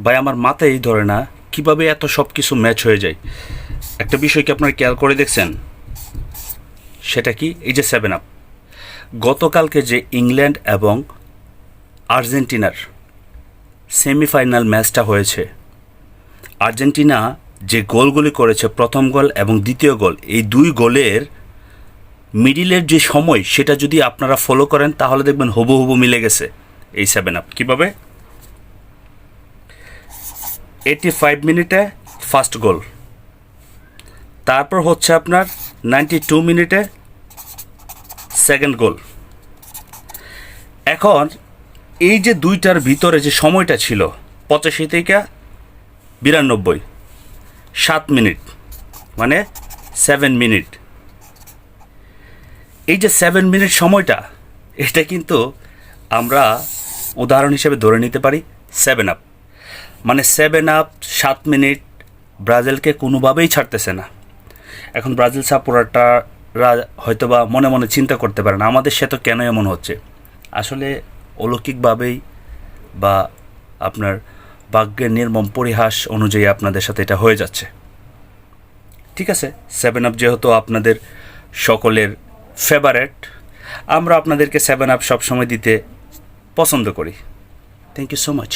ভাই আমার মাথায় ধরে না কিভাবে এত সব কিছু ম্যাচ হয়ে যায়। একটা বিষয় কি আপনারা খেয়াল করে দেখছেন? সেটা কি, এই যে 7 আপ, গতকালকে যে ইংল্যান্ড এবং আর্জেন্টিনার সেমিফাইনাল ম্যাচটা হয়েছে, আর্জেন্টিনা যে গোলগুলি করেছে, প্রথম গোল এবং দ্বিতীয় গোল, এই দুই গোলের মিডিলের যে সময় সেটা যদি আপনারা ফলো করেন তাহলে দেখবেন হুবহু মিলে গেছে এই 7 আপ। কীভাবে? 85 মিনিটে ফার্স্ট গোল, তারপর হচ্ছে আপনার 92 মিনিটে সেকেন্ড গোল। এখন এই যে দুইটার ভিতরে যে সময়টা ছিল 85 থেকে 92, 7 মিনিট, মানে 7 মিনিট। এই যে 7 মিনিট সময়টা, এটা কিন্তু আমরা উদাহরণ হিসেবে ধরে নিতে পারি 7 আপ। মানে 7 আপ 7 মিনিট ব্রাজিলকে কোনোভাবেই ছাড়তেছে না। এখন ব্রাজিল সাপোর্টাররা হয়তোবা মনে মনে চিন্তা করতে পারে না আমাদের সাথে কেন এমন হচ্ছে। আসলে অলৌকিকভাবেই বা আপনার ভাগ্যের নির্মম পরিহাস অনুযায়ী আপনাদের সাথে এটা হয়ে যাচ্ছে। ঠিক আছে, 7 আপ যেহেতু আপনাদের সকলের ফেভারেট, আমরা আপনাদেরকে 7 আপ সবসময় দিতে পছন্দ করি। Thank you so much.